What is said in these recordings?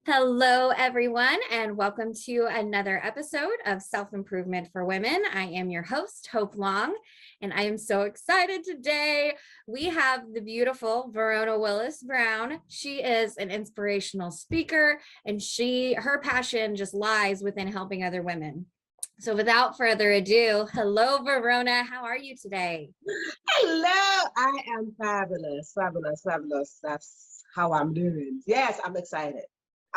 Hello, everyone, and welcome to another episode of Self-Improvement for Women. I am your host, Hope Long, and I am so excited today. We have the beautiful Verona Willis-Brown. She is an inspirational speaker, and her passion just lies within helping other women. So without further ado, hello, Verona. How are you today? Hello, I am fabulous, fabulous, fabulous. That's how I'm doing. Yes, I'm excited.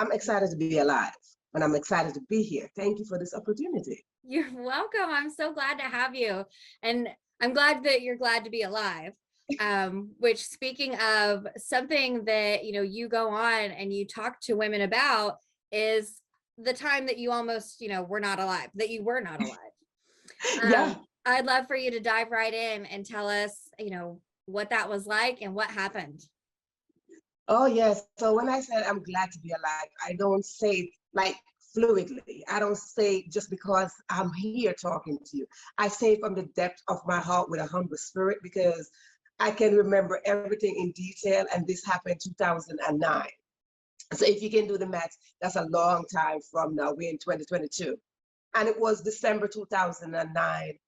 I'm excited to be alive and I'm excited to be here. Thank you for this opportunity. You're welcome. I'm so glad to have you. And I'm glad that you're glad to be alive. Which speaking of something that, you go on and you talk to women about is the time that you almost, were not alive, that you were not alive. Yeah. I'd love for you to dive right in and tell us, what that was like and what happened. Oh, yes. So when I said I'm glad to be alive, I don't say it like fluidly. I don't say it just because I'm here talking to you. I say it from the depth of my heart with a humble spirit because I can remember everything in detail, and this happened in 2009. So if you can do the math, that's a long time from now. We're in 2022. And it was December 2009,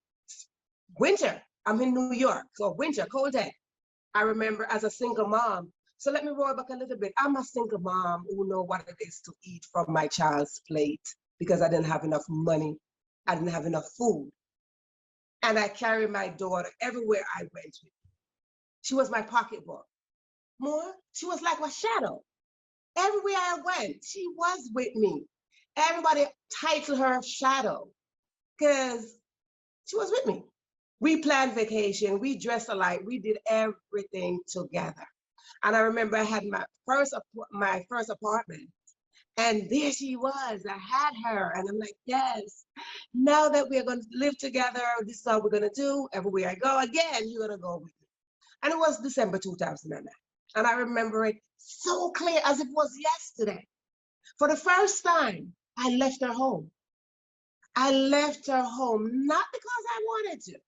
winter. I'm in New York, so winter, cold day. I remember as a single mom. So let me roll back a little bit. I'm a single mom who know what it is to eat from my child's plate because I didn't have enough money. I didn't have enough food. And I carried my daughter everywhere I went with. She was my pocketbook. More, she was like a shadow. Everywhere I went, she was with me. Everybody titled her Shadow because she was with me. We planned vacation, we dressed alike, we did everything together. And I remember I had my first apartment, and there she was. I had her, and I'm like, yes. Now that we're going to live together, this is how we're going to do. Everywhere I go, again, you're going to go with me. And it was December 2009. And I remember it so clear as it was yesterday. For the first time, I left her home. I left her home, not because I wanted to,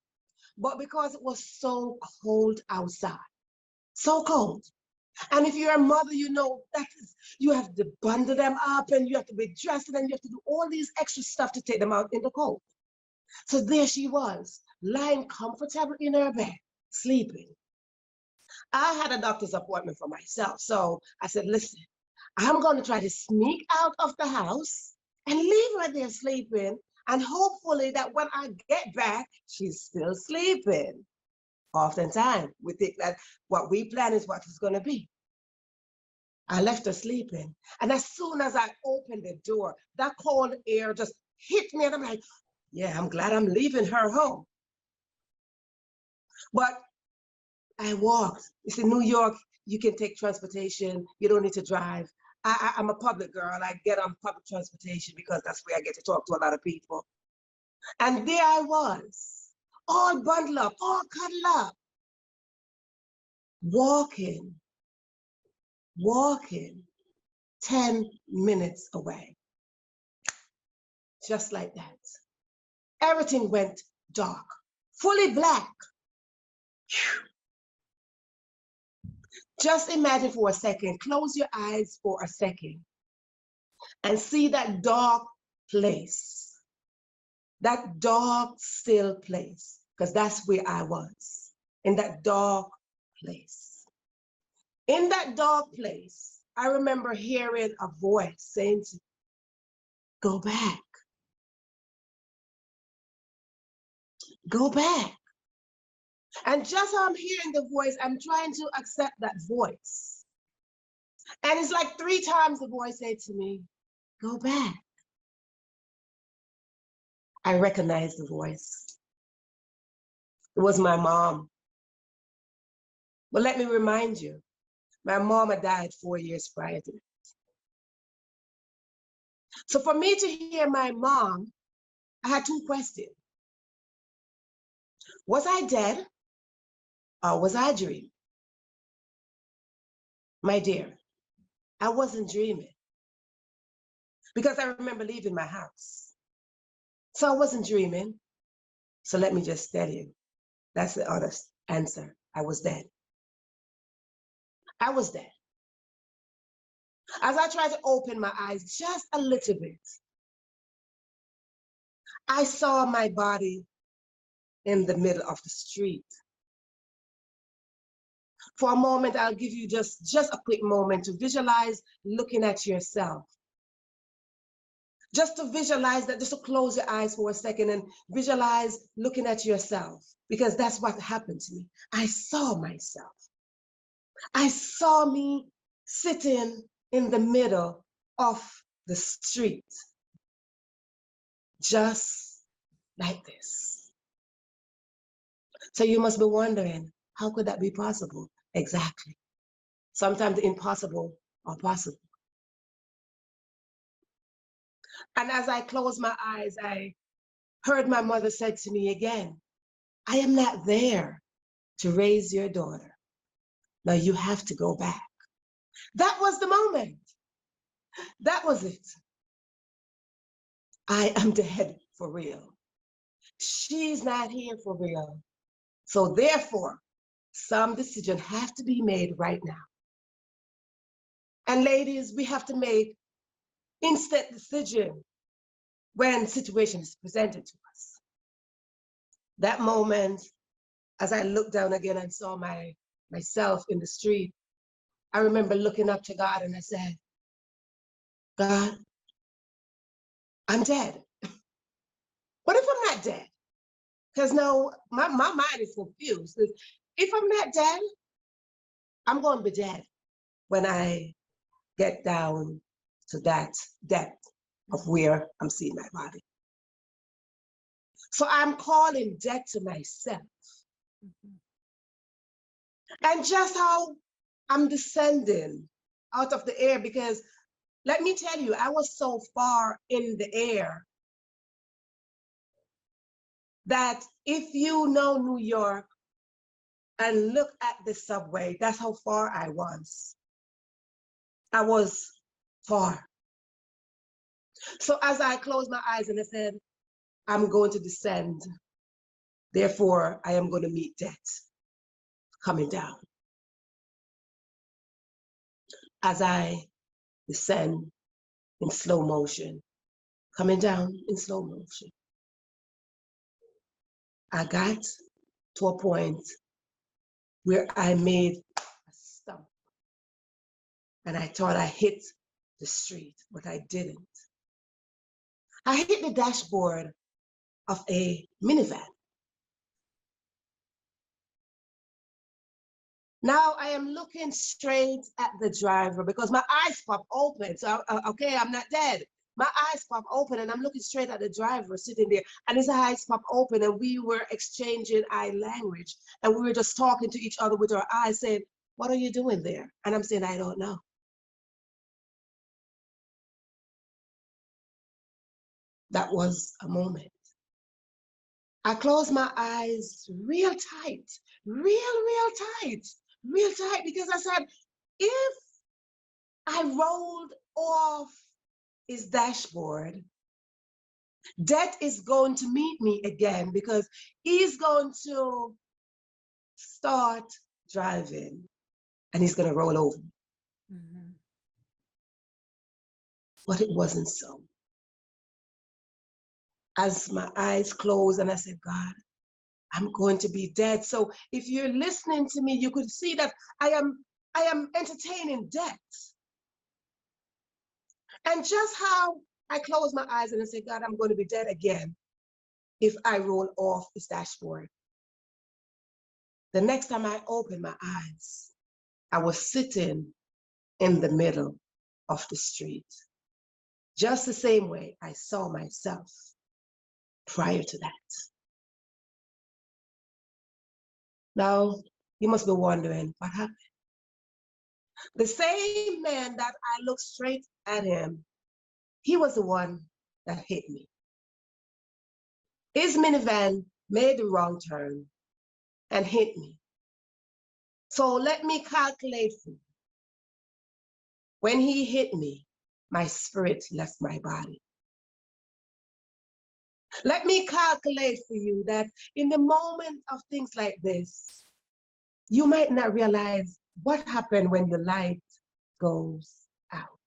but because it was so cold outside. So cold. And if you're a mother, you know that is, you have to bundle them up and you have to be dressed and you have to do all these extra stuff to take them out in the cold. So there she was, lying comfortable in her bed, sleeping. I had a doctor's appointment for myself. So I said, listen, I'm going to try to sneak out of the house and leave her there sleeping. And hopefully that when I get back, she's still sleeping. Oftentimes, we think that what we plan is what it's going to be. I left her sleeping. And as soon as I opened the door, that cold air just hit me. And I'm like, yeah, I'm glad I'm leaving her home. But I walked. It's in New York. You can take transportation. You don't need to drive. I'm a public girl. I get on public transportation because that's where I get to talk to a lot of people. And there I was, all bundled up, all cuddled up, walking 10 minutes away. Just like that. Everything went dark, fully black. Just imagine for a second, close your eyes for a second and see that dark place, that dark, still place, because that's where I was, in that dark place. In that dark place, I remember hearing a voice saying to me, go back, go back. And just how I'm hearing the voice, I'm trying to accept that voice. And it's like 3 times the voice said to me, go back. I recognized the voice. It was my mom. But let me remind you, my mom had died 4 years prior to that. So for me to hear my mom, I had 2 questions. Was I dead or was I dreaming? My dear, I wasn't dreaming because I remember leaving my house. So I wasn't dreaming. So let me just tell you, that's the honest answer. I was dead. I was dead. As I tried to open my eyes just a little bit, I saw my body in the middle of the street. For a moment, I'll give you just a quick moment to visualize looking at yourself. Just to visualize that, just to close your eyes for a second and visualize looking at yourself, because that's what happened to me. I saw myself. I saw me sitting in the middle of the street, just like this. So you must be wondering, how could that be possible? Exactly. Sometimes the impossible are possible. And as I closed my eyes, I heard my mother said to me again, I am not there to raise your daughter. Now you have to go back. That was the moment. That was it. I am dead for real. She's not here for real. So therefore, some decision has to be made right now. And ladies, we have to make instant decision when situation is presented to us. That moment, as I looked down again and saw myself in the street, I remember looking up to God and I said, God, I'm dead. What if I'm not dead? Because now my mind is confused. If I'm not dead, I'm going to be dead when I get down to that depth of where I'm seeing my body. So I'm calling death to myself. And just how I'm descending out of the air, because let me tell you, I was so far in the air that if you know New York and look at the subway, that's how far I was. I was far. So as I closed my eyes and I said, I'm going to descend. Therefore, I am going to meet death coming down. As I descend in slow motion, coming down in slow motion, I got to a point where I made a stump. And I thought I hit the street, but I didn't. I hit the dashboard of a minivan. Now I am looking straight at the driver because my eyes pop open. So, okay, I'm not dead. My eyes pop open and I'm looking straight at the driver sitting there, and his eyes pop open and we were exchanging eye language and we were just talking to each other with our eyes saying, what are you doing there? And I'm saying, I don't know. That was a moment. I closed my eyes real tight, real tight, because I said, if I rolled off his dashboard, death is going to meet me again because he's going to start driving and he's going to roll over. Mm-hmm. But it wasn't so. As my eyes closed and I said, God, I'm going to be dead. So if you're listening to me, you could see that I am entertaining death. And just how I closed my eyes and I said, God, I'm going to be dead again if I roll off this dashboard. The next time I opened my eyes, I was sitting in the middle of the street, just the same way I saw myself prior to that. Now, you must be wondering what happened. The same man that I looked straight at him, he was the one that hit me. His minivan made the wrong turn and hit me. So let me calculate for you. When he hit me, my spirit left my body. Let me calculate for you that in the moment of things like this, you might not realize what happened when the light goes out.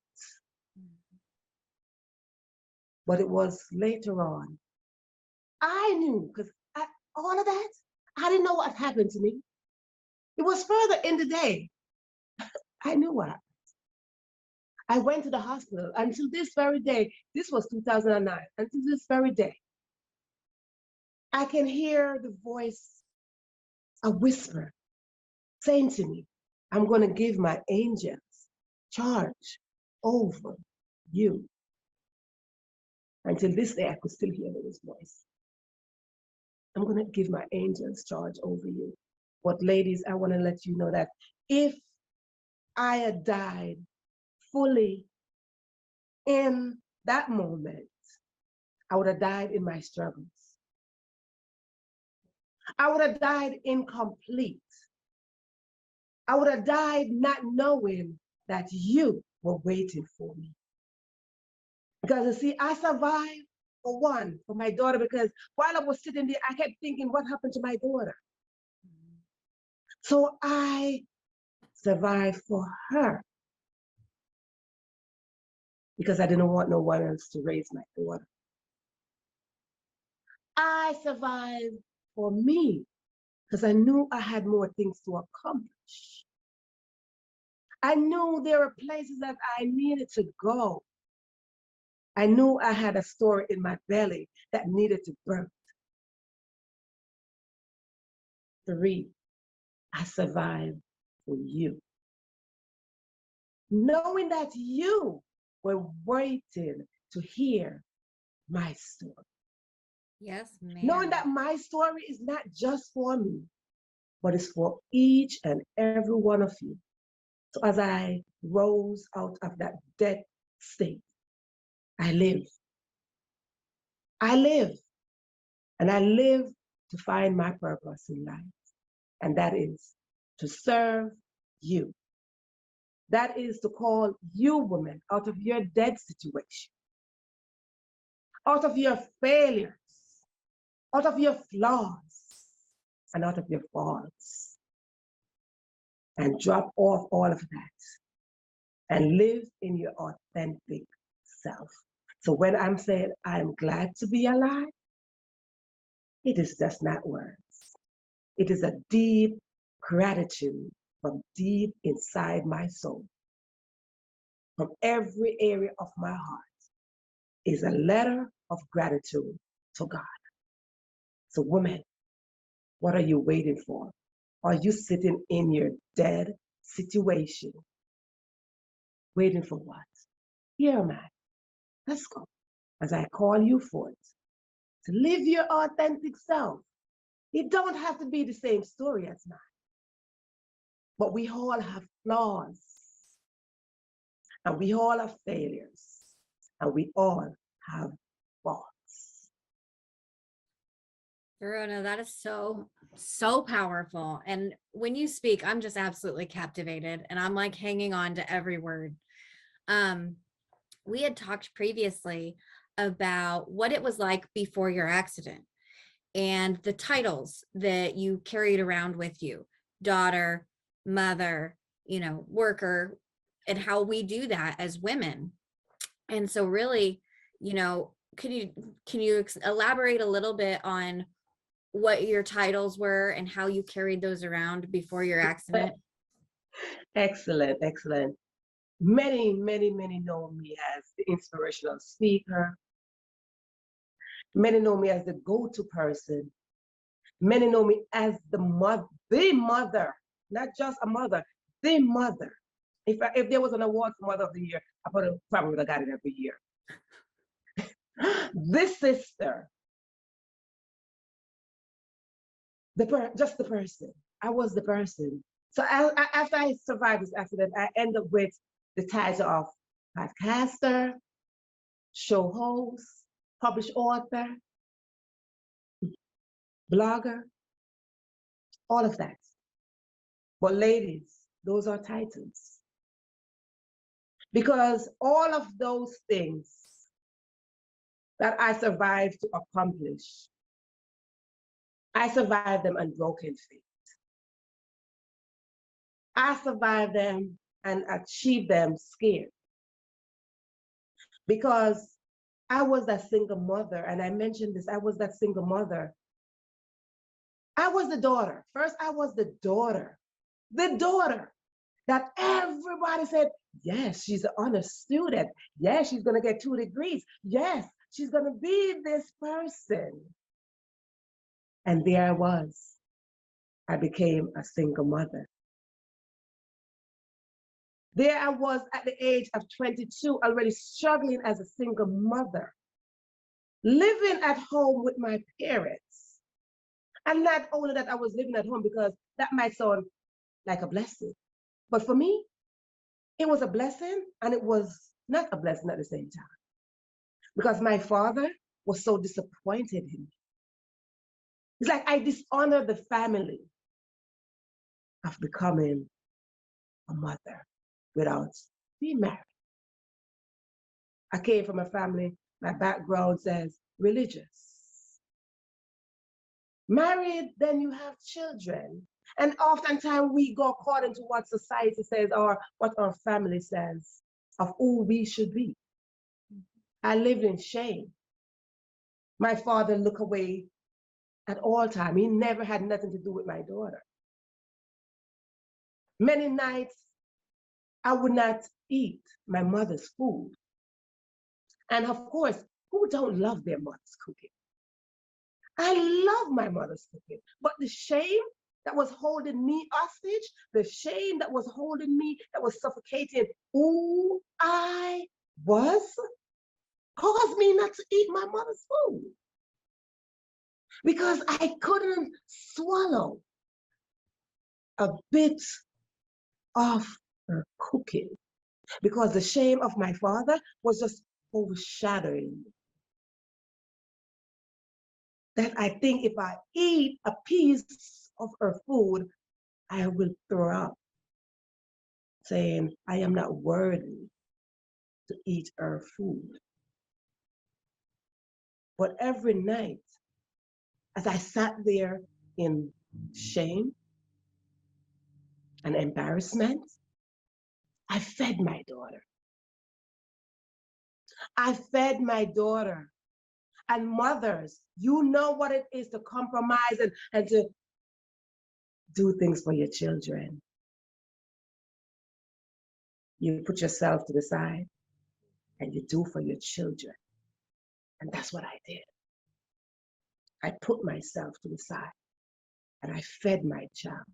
But it was later on. I knew, because all of that, I didn't know what happened to me. It was further in the day. I knew what. I went to the hospital until this very day. This was 2009. Until this very day, I can hear the voice, a whisper, saying to me, I'm going to give my angels charge over you. Until this day, I could still hear his voice. I'm going to give my angels charge over you. But ladies, I want to let you know that if I had died fully in that moment, I would have died in my struggles. I would have died incomplete. I would have died not knowing that you were waiting for me. Because you see, I survived for one, for my daughter, because while I was sitting there, I kept thinking, what happened to my daughter? So I survived for her because I didn't want no one else to raise my daughter. I survived for me because I knew I had more things to accomplish. I knew there were places that I needed to go. I knew I had a story in my belly that needed to birth. 3, I survived for you. Knowing that you were waiting to hear my story. Yes, Knowing ma'am. that my story is not just for me, but it's for each and every one of you. So as I rose out of that dead state, I live. I live. And I live to find my purpose in life. And that is to serve you. That is to call you, women, out of your dead situation, out of your failures, out of your flaws, and out of your faults, and drop off all of that and live in your authentic self. So when I'm saying I'm glad to be alive, it is just not words. It is a deep gratitude from deep inside my soul, from every area of my heart, is a letter of gratitude to God. So women, what are you waiting for? Are you sitting in your dead situation? Waiting for what? Here am I. Let's go. As I call you forth to live your authentic self. It don't have to be the same story as mine. But we all have flaws. And we all have failures. And we all have faults. Verona, that is so powerful. And when you speak, I'm just absolutely captivated and I'm like hanging on to every word. We had talked previously about what it was like before your accident and the titles that you carried around with you, daughter, mother, worker, and how we do that as women. And so really, can you elaborate a little bit on what your titles were and how you carried those around before your accident? Excellent, excellent. Many, many, many know me as the inspirational speaker. Many know me as the go-to person. Many know me as the mother, not just a mother, the mother. If there was an award for Mother of the Year, I probably would have got it every year. This sister, just the person. I was the person. So after I survived this accident, I ended up with the title of podcaster, show host, published author, blogger, all of that. But ladies, those are titles. Because all of those things that I survived to accomplish, I survived them on broken faith. I survived them and achieved them scared. Because I was that single mother, and I mentioned this, I was that single mother. I was the daughter. First, I was the daughter that everybody said, yes, she's an honor student. Yes, she's going to get 2 degrees. Yes, she's going to be this person. And there I was. I became a single mother. There I was at the age of 22, already struggling as a single mother, living at home with my parents. And not only that, I was living at home, because that might sound like a blessing. But for me, it was a blessing and it was not a blessing at the same time. Because my father was so disappointed in me. It's like I dishonored the family of becoming a mother without being married. I came from a family, my background says religious. Married, then you have children. And oftentimes we go according to what society says or what our family says of who we should be. I lived in shame. My father looked away at all time. He never had nothing to do with my daughter. Many nights I would not eat my mother's food. And of course, who don't love their mother's cooking? I love my mother's cooking, but the shame that was holding me hostage, the shame that was holding me, that was suffocating who I was, caused me not to eat my mother's food. Because I couldn't swallow a bit of her cooking, because the shame of my father was just overshadowing me. That I think if I eat a piece of her food, I will throw up, saying, I am not worthy to eat her food. But every night, as I sat there in shame and embarrassment, I fed my daughter. I fed my daughter. And mothers, you know what it is to compromise and to do things for your children. You put yourself to the side and you do for your children. And that's what I did. I put myself to the side and I fed my child.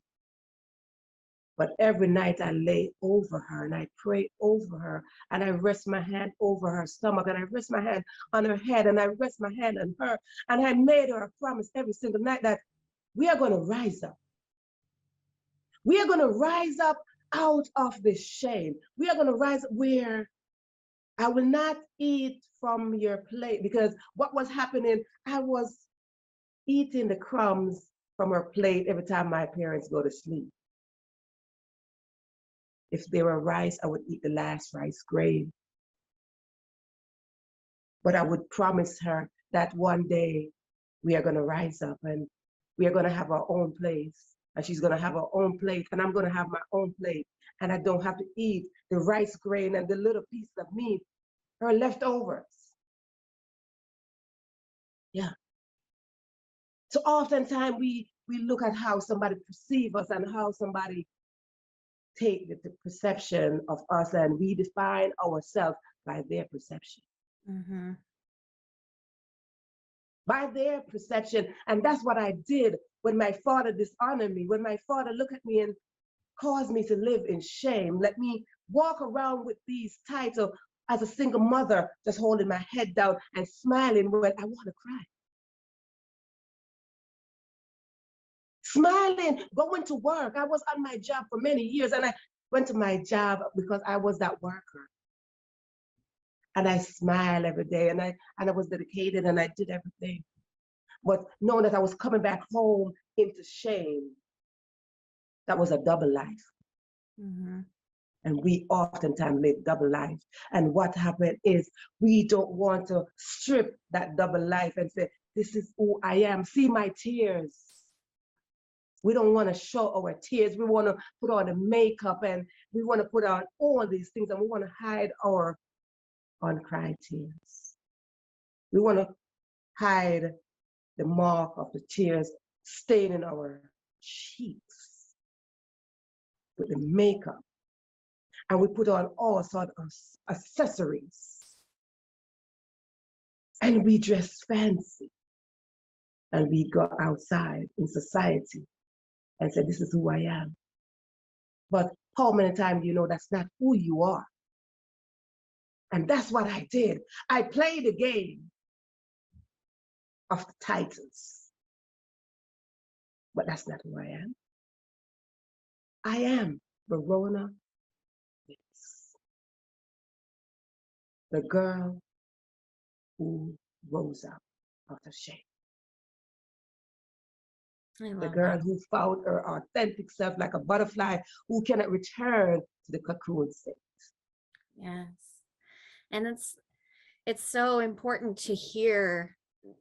But every night I lay over her and I pray over her and I rest my hand over her stomach and I rest my hand on her head and I rest my hand on her. And I made her a promise every single night that we are going to rise up. We are going to rise up out of this shame. We are going to rise up where I will not eat from your plate, because what was happening, I was eating the crumbs from her plate every time my parents go to sleep. If there were rice, I would eat the last rice grain. But I would promise her that one day we are going to rise up and we are going to have our own place. And she's going to have her own plate and I'm going to have my own plate. And I don't have to eat the rice grain and the little piece of meat, her leftovers. Yeah. So oftentimes we look at how somebody perceives us and how somebody take the perception of us, and we define ourselves by their perception. Mm-hmm. By their perception. And that's what I did when my father dishonored me, when my father looked at me and caused me to live in shame, let me walk around with these titles as a single mother, just holding my head down and smiling when I want to cry. Smiling, going to work. I was on my job for many years and I went to my job because I was that worker. And I smiled every day and I was dedicated and I did everything. But knowing that I was coming back home into shame, that was a double life. Mm-hmm. And we oftentimes live double life. And what happened is we don't want to strip that double life and say, this is who I am. See my tears. We don't want to show our tears. We want to put on the makeup and we want to put on all these things and we want to hide our uncried tears. We want to hide the mark of the tears staining our cheeks with the makeup. And we put on all sorts of accessories. And we dress fancy. And we go outside in society and say, this is who I am. But how many times do you know that's not who you are? And that's what I did. I played the game of the titles. But that's not who I am. I am Verona Willis, the girl who rose up out of shame. The girl who found her authentic self like a butterfly who cannot return to the cocoon state. Yes. And it's so important to hear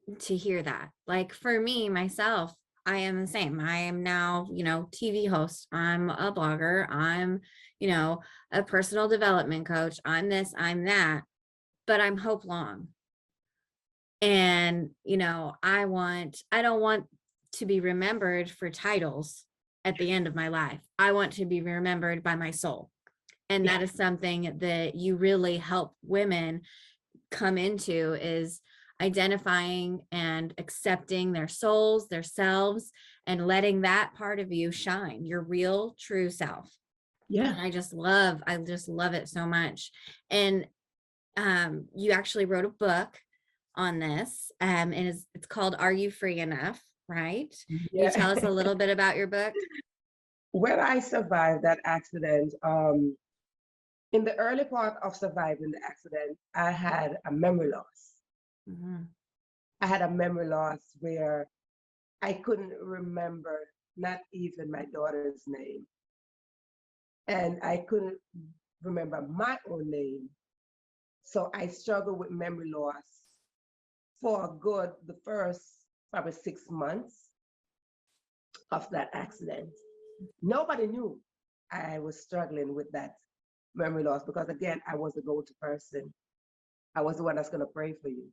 that. Like for me, myself, I am the same. I am now, TV host. I'm a blogger. I'm, a personal development coach. I'm this, I'm that, but I'm Hope Long. And, I don't want to be remembered for titles at the end of my life. I want to be remembered by my soul. And that is something that you really help women come into, is identifying and accepting their souls, their selves, and letting that part of you shine, your real, true self. Yeah. And I just love it so much. And you actually wrote a book on this, and it's called Are You Free Enough? Right? Yeah. You tell us a little bit about your book? When I survived that accident, in the early part of surviving the accident, I had a memory loss. Mm-hmm. I had a memory loss where I couldn't remember not even my daughter's name. And I couldn't remember my own name. So I struggled with memory loss for the first probably 6 months of that accident. Nobody knew I was struggling with that memory loss because, again, I was the go-to person. I was the one that's going to pray for you.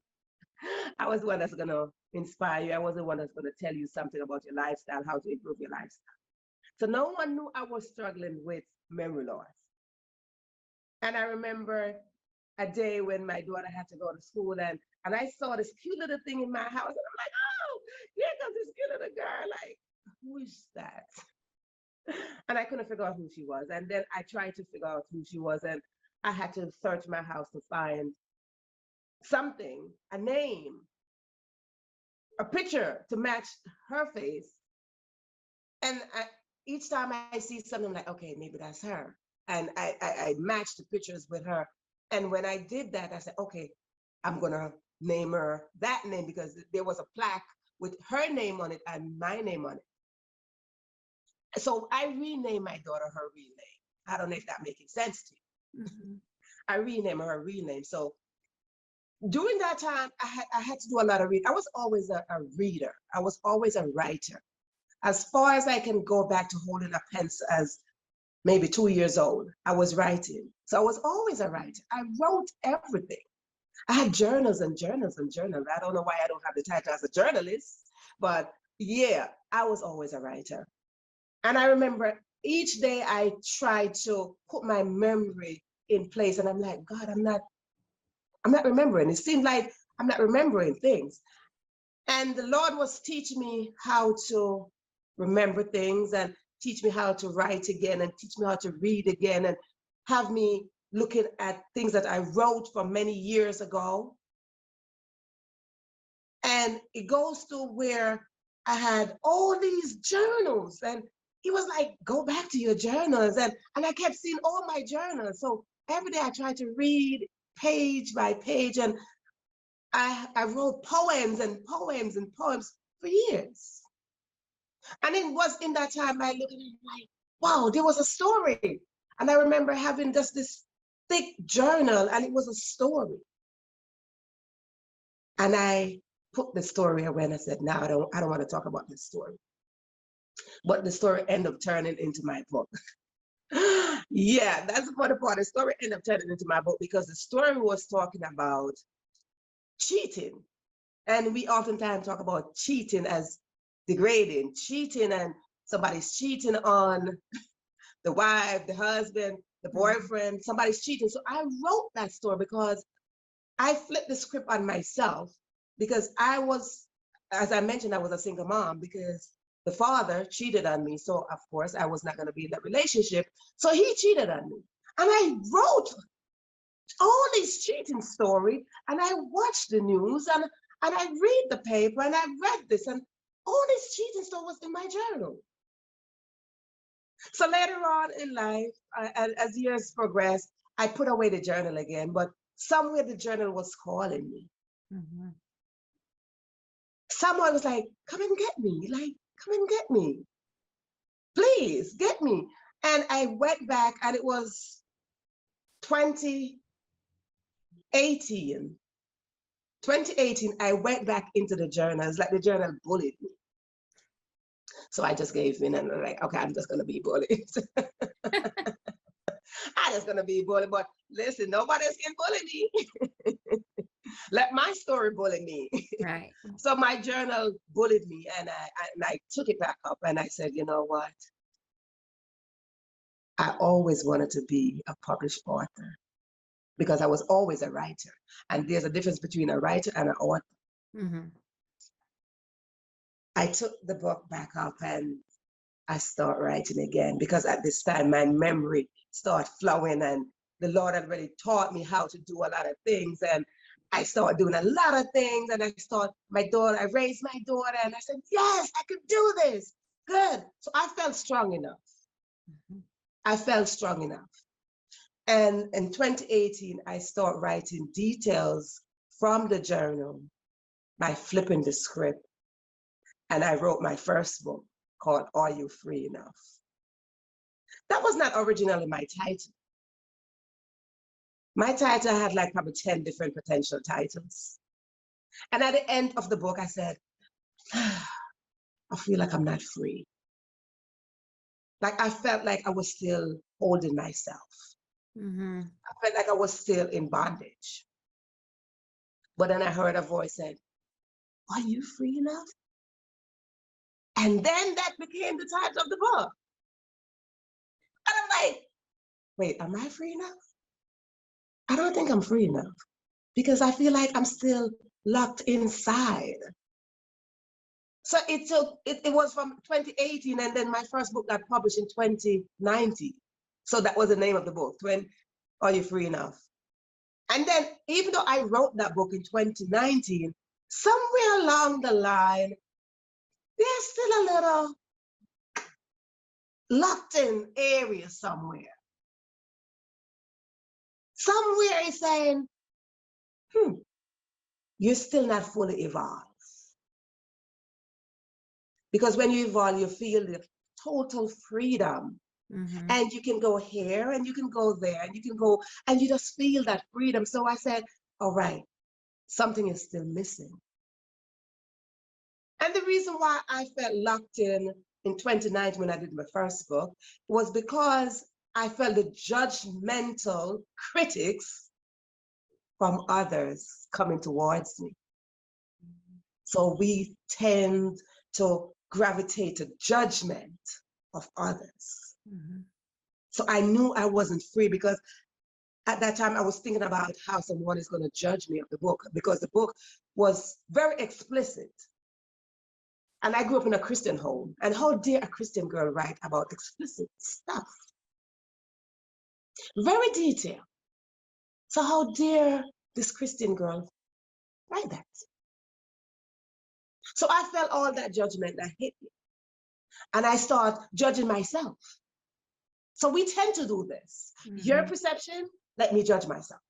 I was the one that's going to inspire you. I was the one that's going to tell you something about your lifestyle, how to improve your lifestyle. So no one knew I was struggling with memory loss. And I remember a day when my daughter had to go to school, and I saw this cute little thing in my house, and I'm like, oh, here comes this cute little girl. Like, who is that? And I couldn't figure out who she was. And then I tried to figure out who she was, and I had to search my house to find something, a name, a picture to match her face. And each time I see something, I'm like, okay, maybe that's her. And I matched the pictures with her. And when I did that, I said, okay, I'm going to name her that name, because there was a plaque with her name on it and my name on it. So I renamed my daughter her real name. I don't know if that making sense to you. Mm-hmm. I renamed her real name. So during that time, I had to do a lot of reading. I was always a reader. I was always a writer. As far as I can go back to holding a pencil as maybe 2 years old, I was writing. So I was always a writer. I wrote everything. I had journals and journals and journals. I don't know why I don't have the title as a journalist, but yeah, I was always a writer. And I remember each day I tried to put my memory in place, and I'm like, God, I'm not remembering. It seemed like I'm not remembering things. And the Lord was teaching me how to remember things, and teach me how to write again, and teach me how to read again, and have me looking at things that I wrote from many years ago. And it goes to where I had all these journals, and he was like, go back to your journals. And I kept seeing all my journals. So every day I tried to read page by page, and I wrote poems and poems and poems for years. And it was in that time I looked at it like, wow, there was a story. And I remember having just this thick journal, and it was a story. And I put the story away, and I said, no, I don't want to talk about this story. But the story ended up turning into my book. Yeah, that's the funny part. The story ended up turning into my book, because the story was talking about cheating. And we oftentimes talk about cheating as degrading, cheating, and somebody's cheating on the wife, the husband, the boyfriend, somebody's cheating. So I wrote that story because I flipped the script on myself because I was, as I mentioned, I was a single mom because the father cheated on me. So of course I was not going to be in that relationship. So he cheated on me. And I wrote all these cheating story and I watched the news and I read the paper and I read this and all this cheating stuff was in my journal. So later on in life, as years progressed, I put away the journal again, but somewhere the journal was calling me. Mm-hmm. Someone was like, come and get me, like, come and get me. Please get me. And I went back and it was 2018. 2018, I went back into the journal. It's like the journal bullied me. So I just gave in and I'm like, okay, I'm just gonna be bullied. I'm just gonna be bullied. But listen, nobody else can bully me. Let my story bully me. Right. So my journal bullied me and I took it back up and I said, you know what? I always wanted to be a published author because I was always a writer. And there's a difference between a writer and an author. Mm-hmm. I took the book back up and I start writing again because at this time my memory started flowing and the Lord had already taught me how to do a lot of things and I started doing a lot of things and I raised my daughter and I said, yes, I could do this. Good. So I felt strong enough. Mm-hmm. I felt strong enough. And in 2018, I started writing details from the journal by flipping the script. And I wrote my first book called Are You Free Enough? That was not originally my title. My title had like probably 10 different potential titles. And at the end of the book, I said, I feel like I'm not free. Like I felt like I was still holding myself. Mm-hmm. I felt like I was still in bondage. But then I heard a voice said, are you free enough? And then that became the title of the book. And I'm like, wait, am I free enough? I don't think I'm free enough because I feel like I'm still locked inside. So it was from 2018 and then my first book got published in 2019. So that was the name of the book, Are You Free Enough? And then even though I wrote that book in 2019, somewhere along the line, there's still a little locked in area somewhere. Somewhere it's saying, you're still not fully evolved. Because when you evolve, you feel the total freedom. Mm-hmm. And you can go here and you can go there and you can go and you just feel that freedom. So I said, all right, something is still missing. And the reason why I felt locked in 2019 when I did my first book was because I felt the judgmental critics from others coming towards me. So we tend to gravitate to judgment of others. Mm-hmm. So I knew I wasn't free because at that time I was thinking about how someone is going to judge me of the book because the book was very explicit. And I grew up in a Christian home. And how dare a Christian girl write about explicit stuff? Very detailed. So how dare this Christian girl write that? So I felt all that judgment that hit me. And I start judging myself. So we tend to do this. Mm-hmm. Your perception, let me judge myself.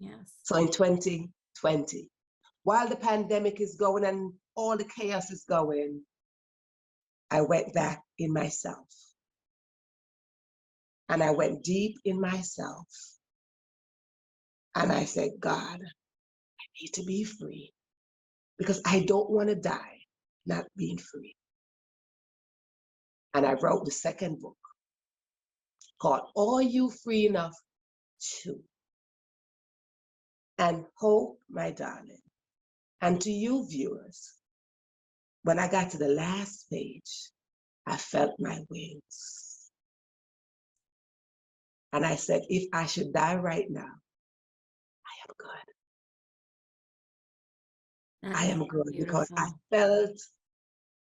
Yes. So in 2020, while the pandemic is going and all the chaos is going, I went back in myself. And I went deep in myself. And I said, God, I need to be free because I don't want to die not being free. And I wrote the second book called Are You Free Enough to? And Hope, my darling, and to you viewers, when I got to the last page, I felt my wings. And I said, if I should die right now, I am good. I am good because I felt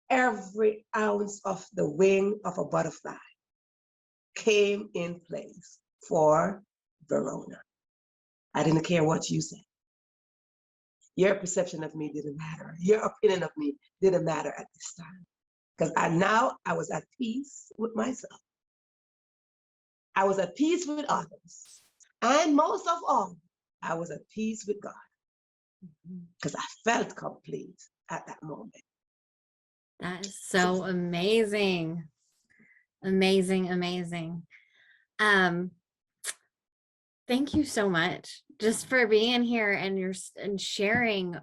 every ounce of the wing of a butterfly came in place for Verona. I didn't care what you said. Your perception of me didn't matter. Your opinion of me didn't matter at this time. Because I was at peace with myself. I was at peace with others. And most of all, I was at peace with God. Because I felt complete at that moment. That is so amazing. Amazing, amazing. Thank you so much just for being here and sharing,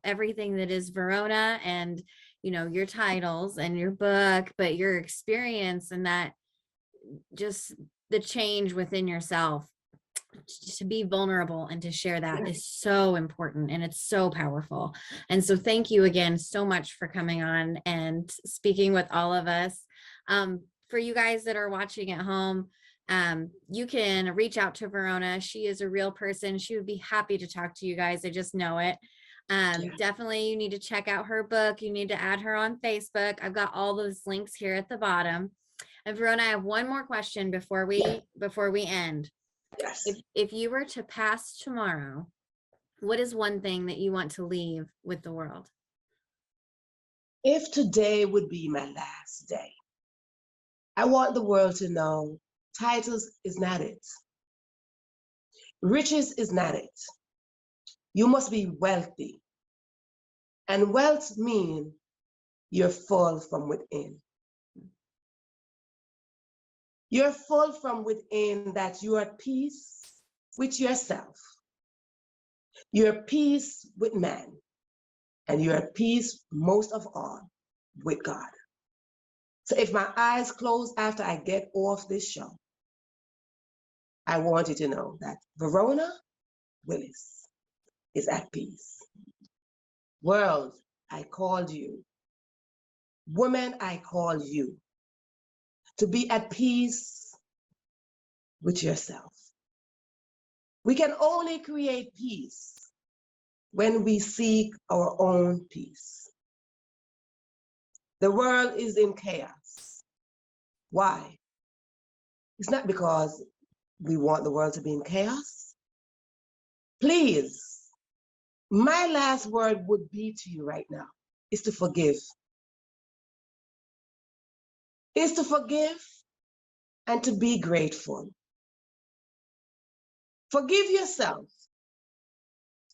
everything that is Verona and, your titles and your book, but your experience and that just the change within yourself. To be vulnerable and to share that is so important and it's so powerful. And so thank you again so much for coming on and speaking with all of us. For you guys that are watching at home, you can reach out to Verona. She is a real person. She would be happy to talk to you guys. I just know it. Definitely you need to check out her book. You need to add her on Facebook. I've got all those links here at the bottom. And Verona, I have one more question before we end. Yes. If you were to pass tomorrow, what is one thing that you want to leave with the world? If today would be my last day, I want the world to know titles is not it. Riches is not it. You must be wealthy. And wealth means you're full from within. You're full from within, that you are at peace with yourself. You're at peace with man. And you're at peace, most of all, with God. So if my eyes close after I get off this show, I want you to know that Verona Willis is at peace. World, I called you. Woman, I call you to be at peace with yourself. We can only create peace when we seek our own peace. The world is in chaos. Why? It's not because we want the world to be in chaos. Please, my last word would be to you right now is to forgive. Is to forgive and to be grateful. Forgive yourself.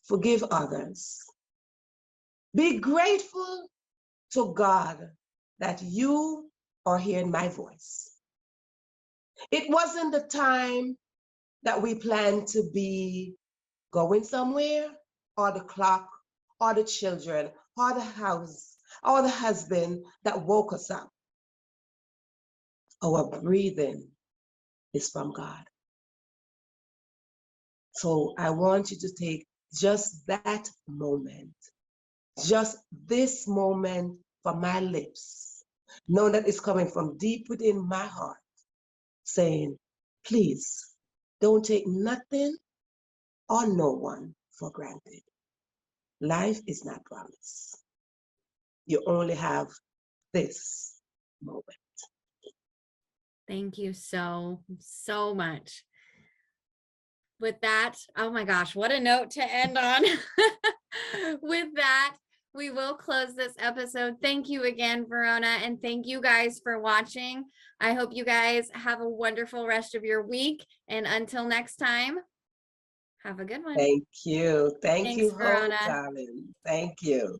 Forgive others. Be grateful to God that you are hearing my voice. It wasn't the time that we planned to be going somewhere, or the clock, or the children, or the house, or the husband that woke us up. Our breathing is from God. So I want you to take just that moment, just this moment from my lips, know that it's coming from deep within my heart, saying, please don't take nothing or no one for granted. Life is not promised. You only have this moment. Thank you so much. With that, oh my gosh, what a note to end on. With that, we will close this episode. Thank you again, Verona, and thank you guys for watching. I hope you guys have a wonderful rest of your week. And until next time, have a good one. Thank you. Thank Thanks, you, Hope, Verona. darling. Thank you.